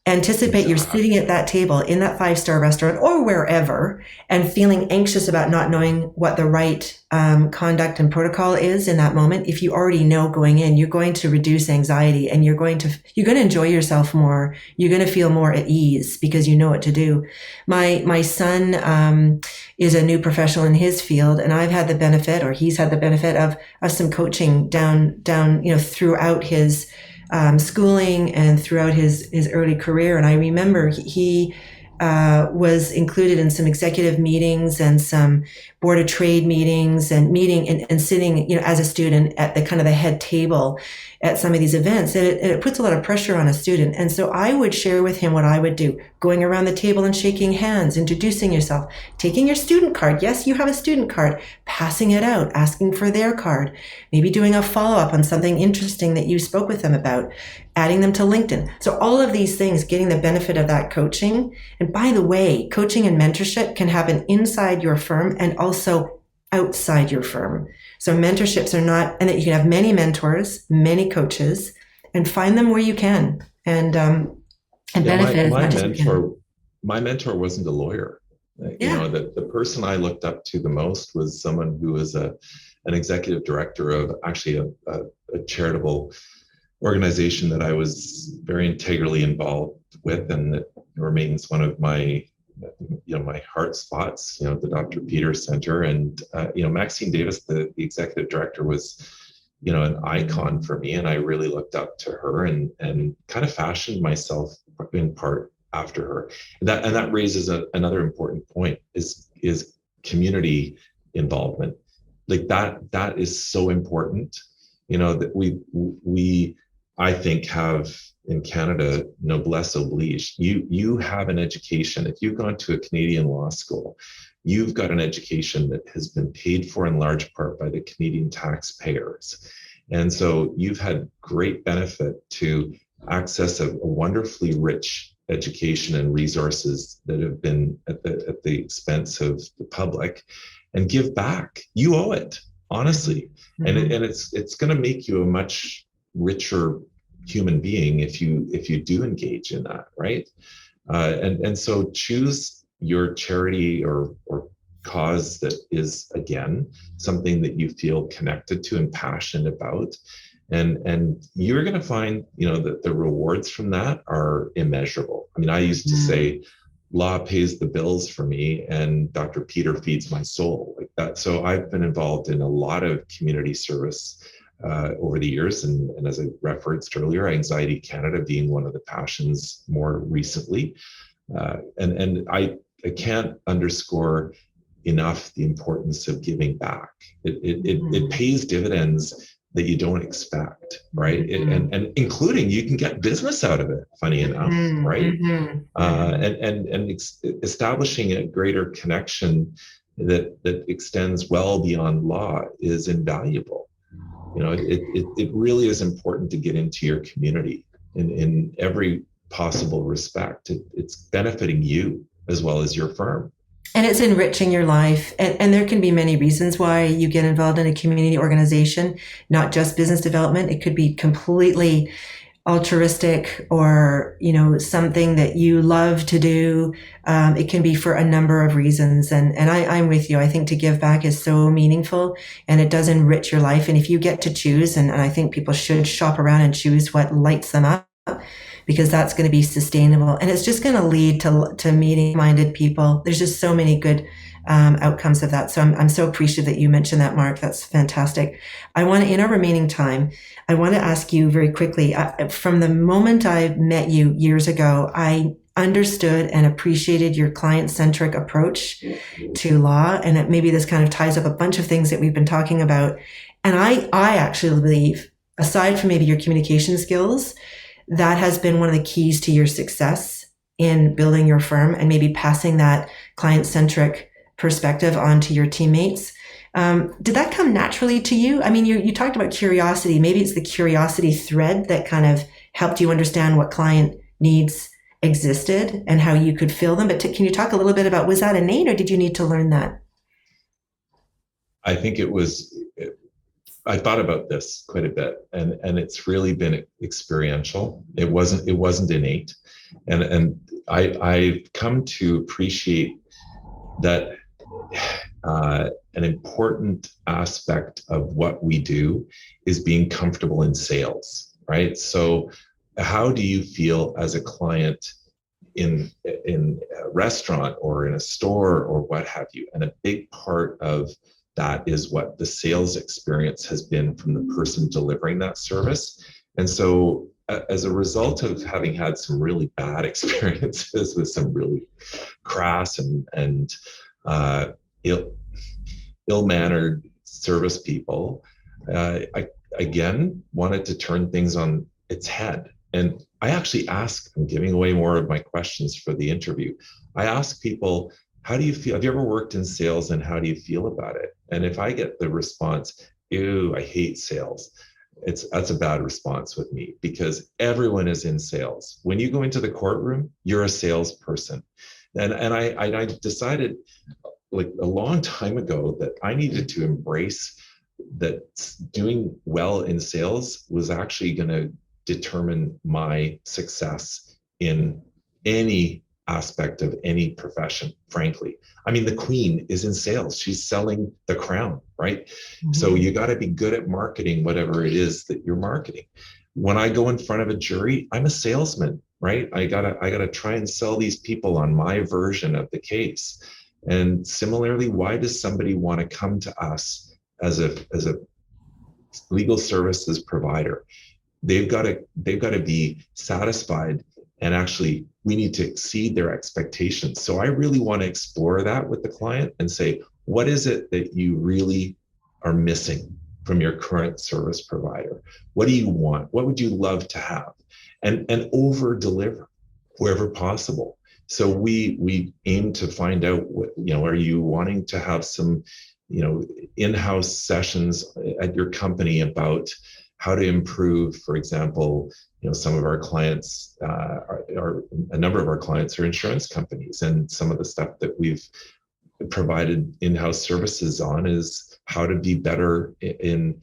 Speaker 3: Anticipate you're sitting at that table in that 5-star restaurant or wherever and feeling anxious about not knowing what the right conduct and protocol is in that moment. If you already know going in, you're going to reduce anxiety and you're going to enjoy yourself more. You're going to feel more at ease because you know what to do. My son is a new professional in his field, and I've had the benefit, or he's had the benefit of some coaching down throughout his schooling and throughout his early career. And I remember he was included in some executive meetings and some board of trade meetings and sitting, as a student at the kind of the head table at some of these events. And it puts a lot of pressure on a student. And so I would share with him what I would do, going around the table and shaking hands, introducing yourself, taking your student card. Yes, you have a student card, passing it out, asking for their card, maybe doing a follow-up on something interesting that you spoke with them about, adding them to LinkedIn. So all of these things, getting the benefit of that coaching. And by the way, coaching and mentorship can happen inside your firm and also outside your firm. So mentorships are not, and that you can have many mentors, many coaches, and find them where you can and benefit as much as you can.
Speaker 4: My mentor wasn't a lawyer. The person I looked up to the most was someone who was an executive director of actually a charitable organization that I was very integrally involved with, and that remains one of my my heart spots, the Dr. Peter Center. And Maxine Davis, the executive director, was an icon for me, and I really looked up to her and kind of fashioned myself in part after her. And that raises another important point is community involvement. Like that is so important, that we I think have in Canada noblesse oblige. You have an education. If you've gone to a Canadian law school, you've got an education that has been paid for in large part by the Canadian taxpayers. And so you've had great benefit to access a wonderfully rich education and resources that have been at the expense of the public, and give back. You owe it, honestly. Mm-hmm. And it's going to make you a much richer human being if you do engage in that, right? And so choose your charity or cause that is, again, something that you feel connected to and passionate about, and you're going to find that the rewards from that are immeasurable. I mean, I used to say law pays the bills for me and Dr. Peter feeds my soul, like that. So I've been involved in a lot of community service over the years, and as I referenced earlier, Anxiety Canada being one of the passions more recently. And I can't underscore enough the importance of giving back. It pays dividends that you don't expect, right?
Speaker 1: Mm-hmm.
Speaker 4: And including you can get business out of it, funny enough, right? Establishing a greater connection that extends well beyond law is invaluable. It really is important to get into your community in every possible respect. It's benefiting you as well as your firm.
Speaker 3: And it's enriching your life. And there can be many reasons why you get involved in a community organization, not just business development. It could be completely altruistic or, something that you love to do. It can be for a number of reasons. And I'm with you. I think to give back is so meaningful and it does enrich your life. And if you get to choose, and I think people should shop around and choose what lights them up, because that's going to be sustainable and it's just going to lead to meeting minded people. There's just so many good outcomes of that. So I'm so appreciative that you mentioned that, Mark. That's fantastic. In our remaining time, I want to ask you very quickly, from the moment I met you years ago, I understood and appreciated your client-centric approach to law. And maybe this kind of ties up a bunch of things that we've been talking about. And I actually believe, aside from maybe your communication skills, that has been one of the keys to your success in building your firm and maybe passing that client-centric perspective on to your teammates. Did that come naturally to you? I mean, you talked about curiosity. Maybe it's the curiosity thread that kind of helped you understand what client needs existed and how you could fill them. But can you talk a little bit about, was that innate or did you need to learn that?
Speaker 4: I think I thought about this quite a bit, and it's really been experiential. It wasn't innate, and I've come to appreciate that an important aspect of what we do is being comfortable in sales, right? So, how do you feel as a client in a restaurant or in a store or what have you? And a big part of that is what the sales experience has been from the person delivering that service. And so as a result of having had some really bad experiences with some really crass and ill-mannered service people, I again wanted to turn things on its head. And I actually I'm giving away more of my questions for the interview. I ask people, how do you feel? Have you ever worked in sales and how do you feel about it? And if I get the response, ew, I hate sales, that's a bad response with me because everyone is in sales. When you go into the courtroom, you're a salesperson. And I decided like a long time ago that I needed to embrace that doing well in sales was actually going to determine my success in any aspect of any profession, frankly. I mean, the queen is in sales. She's selling the crown, right? Mm-hmm. So you got to be good at marketing, whatever it is that you're marketing. When I go in front of a jury, I'm a salesman, right? I gotta try and sell these people on my version of the case. And similarly, why does somebody want to come to us as a legal services provider? They've got to be satisfied, and actually we need to exceed their expectations. So I really want to explore that with the client and say, what is it that you really are missing from your current service provider? What do you want? What would you love to have? And over deliver wherever possible. So we aim to find out what, are you wanting to have some, in-house sessions at your company about how to improve, for example, some of our clients a number of our clients are insurance companies, and some of the stuff that we've provided in-house services on is how to be better in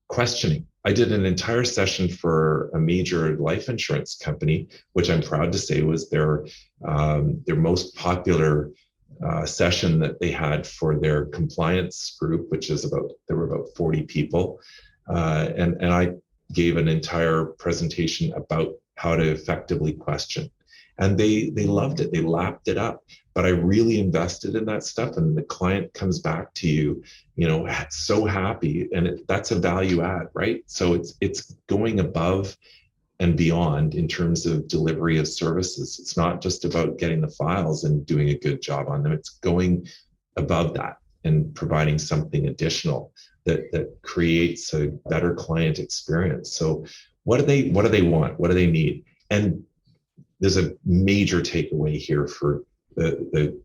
Speaker 4: questioning. I did an entire session for a major life insurance company, which I'm proud to say was their most popular session that they had for their compliance group, which is there were about 40 people. And I gave an entire presentation about how to effectively question. And they loved it. They lapped it up. But I really invested in that stuff, and the client comes back to you, so happy, and that's a value add, right? So it's going above and beyond in terms of delivery of services. It's not just about getting the files and doing a good job on them. It's going above that and providing something additional that creates a better client experience. So what do they want? What do they need? And there's a major takeaway here for the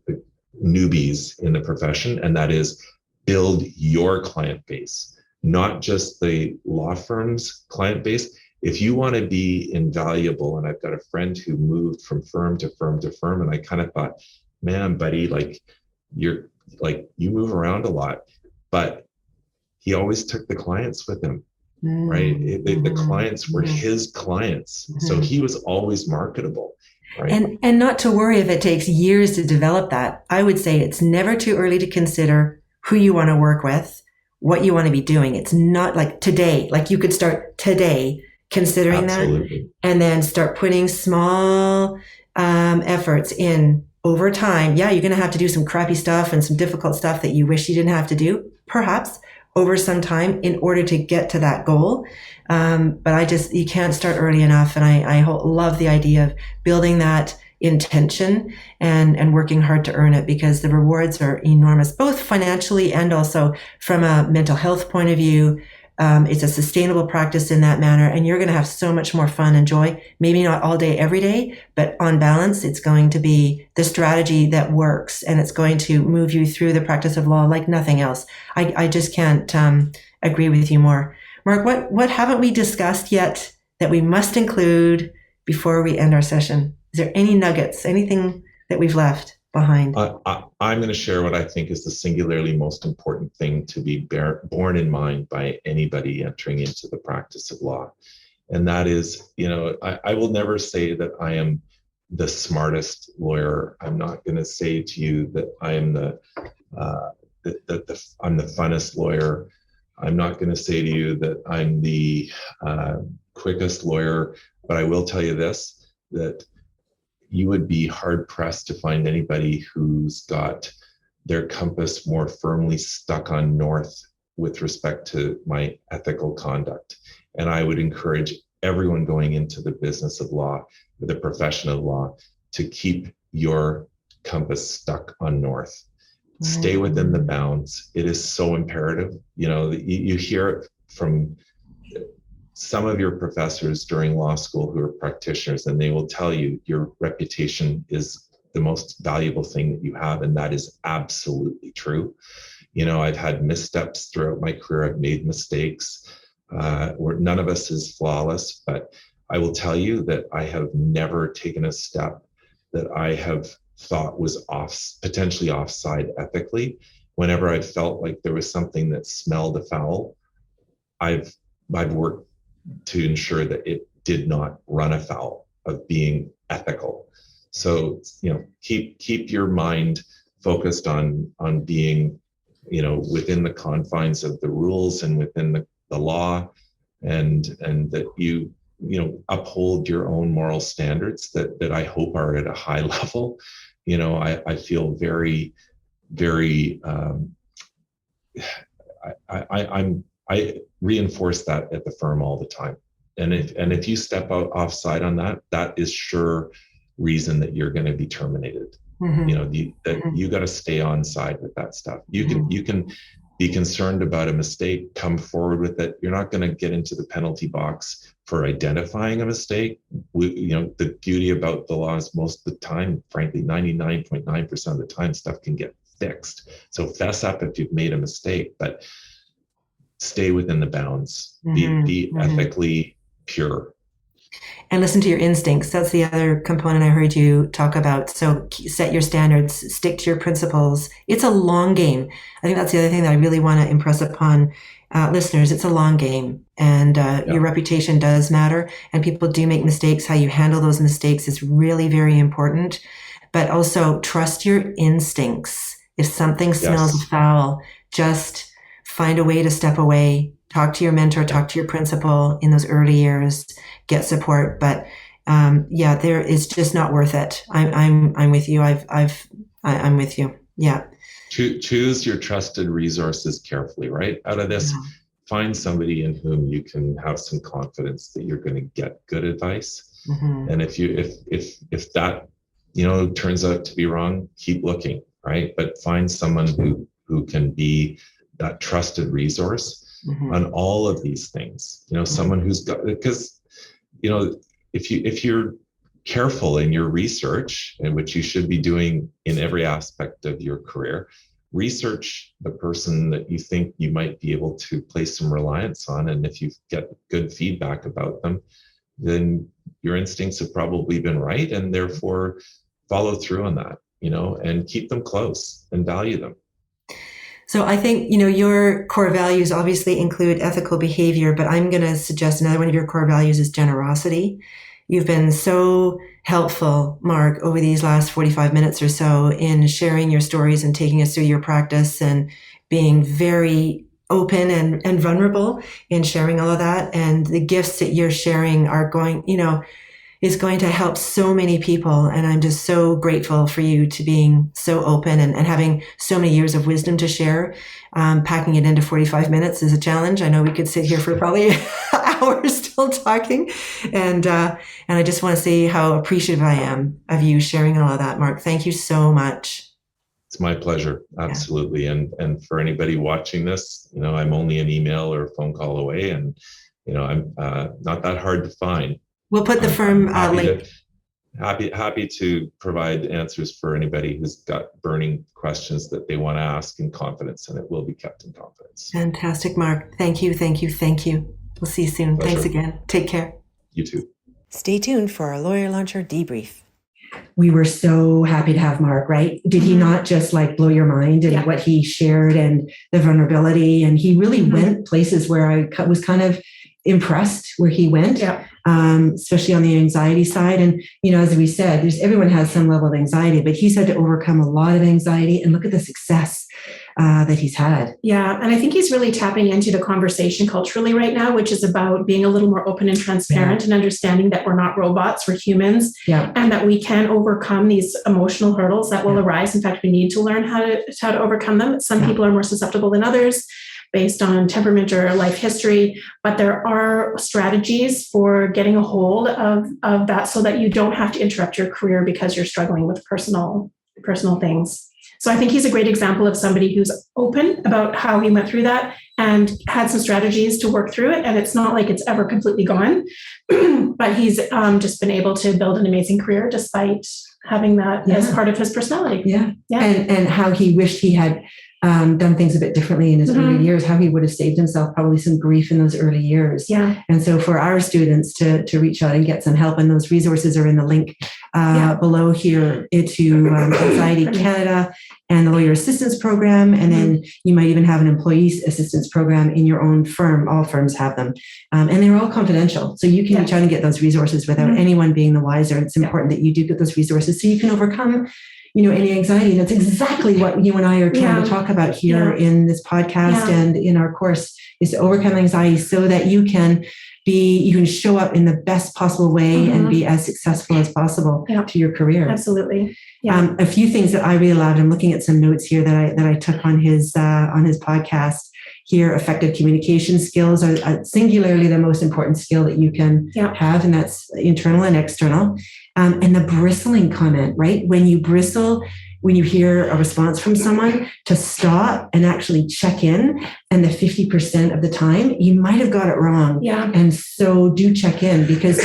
Speaker 4: newbies in the profession, and that is build your client base, not just the law firm's client base. If you want to be invaluable, and I've got a friend who moved from firm to firm to firm, and I kind of thought, man, buddy, you move around a lot, but he always took the clients with him, right? The clients were his clients, so he was always marketable, right?
Speaker 3: And not to worry if it takes years to develop that. I would say it's never too early to consider who you want to work with, what you want to be doing. It's not like today, like you could start today considering
Speaker 4: Absolutely.
Speaker 3: that, and then start putting small efforts in over time. Yeah, you're going to have to do some crappy stuff and some difficult stuff that you wish you didn't have to do, perhaps over some time in order to get to that goal. But you can't start early enough. And I love the idea of building that intention and working hard to earn it, because the rewards are enormous, both financially and also from a mental health point of view. It's a sustainable practice in that manner, and you're going to have so much more fun and joy. Maybe not all day, every day, but on balance, it's going to be the strategy that works, and it's going to move you through the practice of law like nothing else. I just can't agree with you more. Mark, what haven't we discussed yet that we must include before we end our session? Is there any nuggets, anything that we've left behind?
Speaker 4: I'm going to share what I think is the singularly most important thing to be borne in mind by anybody entering into the practice of law. And that is, I will never say that I am the smartest lawyer. I'm not going to say to you that I am I'm the funnest lawyer. I'm not going to say to you that I'm the quickest lawyer, but I will tell you this, that you would be hard pressed to find anybody who's got their compass more firmly stuck on north with respect to my ethical conduct. And I would encourage everyone going into the business of law, the profession of law, to keep your compass stuck on north. Stay within the bounds. It is so imperative. You hear it from some of your professors during law school who are practitioners, and they will tell you your reputation is the most valuable thing that you have. And that is absolutely true. I've had missteps throughout my career. I've made mistakes. Where none of us is flawless, but I will tell you that I have never taken a step that I have thought was potentially offside ethically. Whenever I felt like there was something that smelled afoul, I've worked to ensure that it did not run afoul of being ethical. So, keep your mind focused on being, within the confines of the rules and within the law, and that you uphold your own moral standards that I hope are at a high level. I feel very, very, I reinforce that at the firm all the time. And if you step offside on that is sure reason that you're going to be terminated. You got to stay on side with that stuff. You can be concerned about a mistake, come forward with it. You're not going to get into the penalty box for identifying a mistake. The beauty about the law is most of the time, frankly, 99.9% of the time, stuff can get fixed. So fess up if you've made a mistake, but stay within the bounds. Be ethically pure.
Speaker 3: And listen to your instincts. That's the other component I heard you talk about. So set your standards, stick to your principles. It's a long game. I think that's the other thing that I really want to impress upon listeners. It's a long game, and your reputation does matter, and people do make mistakes. How you handle those mistakes is really very important, but also trust your instincts. If something smells foul, just find a way to step away. Talk to your mentor, talk to your principal in those early years, get support. But there is just not worth it. I'm with you. I'm with you. Yeah.
Speaker 4: Choose your trusted resources carefully, right? Out of this, find somebody in whom you can have some confidence that you're going to get good advice. And if that turns out to be wrong, keep looking, right? But find someone who can be that trusted resource on all of these things. Someone who's got, because, if you're careful in your research, and which you should be doing in every aspect of your career, research the person that you think you might be able to place some reliance on. And if you get good feedback about them, then your instincts have probably been right, and therefore follow through on that, and keep them close and value them.
Speaker 3: So I think, your core values obviously include ethical behavior, but I'm going to suggest another one of your core values is generosity. You've been so helpful, Mark, over these last 45 minutes or so in sharing your stories and taking us through your practice and being very open and vulnerable in sharing all of that. And the gifts that you're sharing are going, is going to help so many people. And I'm just so grateful for you to being so open and having so many years of wisdom to share. Packing it into 45 minutes is a challenge. I know we could sit here for probably hours still talking. And I just want to say how appreciative I am of you sharing all of that, Mark. Thank you so much.
Speaker 4: It's my pleasure. Absolutely. Yeah. And for anybody watching this, I'm only an email or a phone call away, and, I'm not that hard to find.
Speaker 3: We'll put the firm link.
Speaker 4: Happy to provide answers for anybody who's got burning questions that they want to ask in confidence, and it will be kept in confidence.
Speaker 3: Fantastic, Mark. Thank you. We'll see you soon.
Speaker 4: Pleasure.
Speaker 3: Thanks again. Take care.
Speaker 4: You too.
Speaker 3: Stay tuned for our Lawyer Launcher debrief.
Speaker 1: We were so happy to have Mark, right? Did he not just blow your mind and what he shared and the vulnerability? And he really went places where I was kind of impressed where he went, especially on the anxiety side. And, as we said, everyone has some level of anxiety, but he's had to overcome a lot of anxiety, and look at the success that he's had.
Speaker 2: Yeah. And I think he's really tapping into the conversation culturally right now, which is about being a little more open and transparent and understanding that we're not robots, we're humans, and that we can overcome these emotional hurdles that will arise. In fact, we need to learn how to overcome them. Some people are more susceptible than others based on temperament or life history, but there are strategies for getting a hold of that so that you don't have to interrupt your career because you're struggling with personal things. So I think he's a great example of somebody who's open about how he went through that and had some strategies to work through it. And it's not like it's ever completely gone, but he's just been able to build an amazing career despite having that as part of his personality.
Speaker 1: Yeah. And how he wished he had done things a bit differently in his early years, how he would have saved himself probably some grief in those early years. Yeah. And so for our students to reach out and get some help, and those resources are in the link below here to Anxiety Canada and the Lawyer Assistance Program. And then you might even have an employee assistance program in your own firm. All firms have them. And they're all confidential. So you can reach out and get those resources without anyone being the wiser. It's important that you do get those resources so you can overcome any anxiety. That's exactly what you and I are trying to talk about here in this podcast and in our course, is to overcome anxiety so that you can show up in the best possible way and be as successful as possible to your career.
Speaker 2: Absolutely. Yeah.
Speaker 1: A few things that I really loved, I'm looking at some notes here that I took on his podcast here. Effective communication skills are singularly the most important skill that you can have, and that's internal and external. And the bristling comment, right? When you bristle, when you hear a response from someone, to stop and actually check in. And the 50% of the time, you might have got it wrong. Yeah. And so do check in, because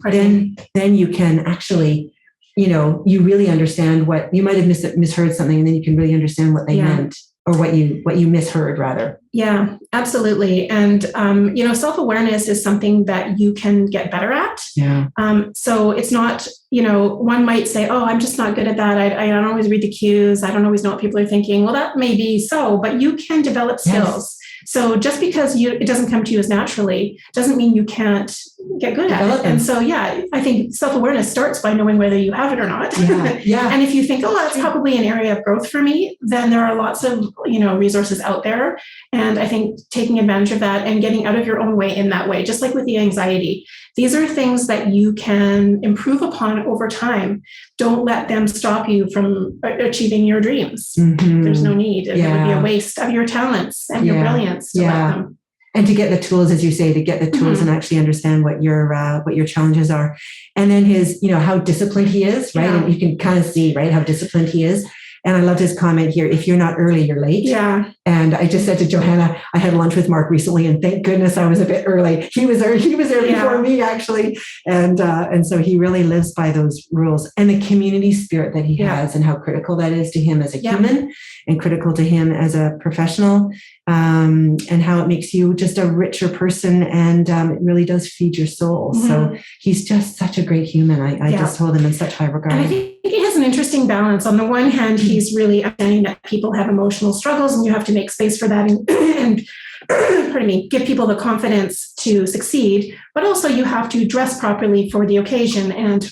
Speaker 1: then you can actually, you really understand what you might have misheard something, and then you can really understand what they meant, or what you misheard rather.
Speaker 2: Yeah, absolutely. And, self-awareness is something that you can get better at. Yeah. So it's not, one might say, oh, I'm just not good at that. I don't always read the cues. I don't always know what people are thinking. Well, that may be so, but you can develop skills. Yes. So just because it doesn't come to you as naturally doesn't mean you can't get good at it. And so, I think self-awareness starts by knowing whether you have it or not. Yeah. And if you think, oh, that's probably an area of growth for me, then there are lots of, resources out there. And I think taking advantage of that and getting out of your own way in that way, just like with the anxiety, these are things that you can improve upon over time. Don't let them stop you from achieving your dreams. Mm-hmm. There's no need. It would be a waste of your talents and your brilliance to let them.
Speaker 1: And to get the tools, as you say, and actually understand what your challenges are. And then his, how disciplined he is, right? And you can kind of see, right, how disciplined he is. And I loved his comment here, if you're not early, you're late.
Speaker 2: Yeah.
Speaker 1: And I just said to Johanna, I had lunch with Mark recently, and thank goodness I was a bit early. He was there before me, actually. And so he really lives by those rules, and the community spirit that he has, and how critical that is to him as a human, and critical to him as a professional, and how it makes you just a richer person, and it really does feed your soul. So he's just such a great human. I just hold him in such high regard.
Speaker 2: And I think he has an interesting balance. On the one hand, he's really understanding that people have emotional struggles, and you have to make space for that, and pardon me, give people the confidence to succeed. But also, you have to dress properly for the occasion and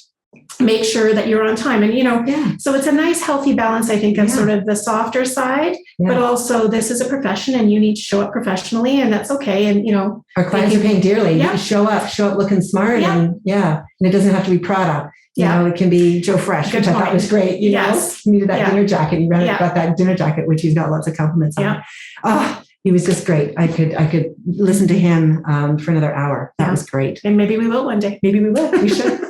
Speaker 2: make sure that you're on time. And, so it's a nice, healthy balance, I think, of sort of the softer side, but also this is a profession and you need to show up professionally, and that's okay. And,
Speaker 1: our clients are paying dearly. You show up looking smart, and it doesn't have to be Prada. You know, it can be Joe Fresh, which I thought was great. You know, he needed that dinner jacket. He got that dinner jacket, which he's got lots of compliments on. Oh, he was just great. I could listen to him for another hour. That was great.
Speaker 2: And maybe we will one day.
Speaker 1: Maybe we will. We should.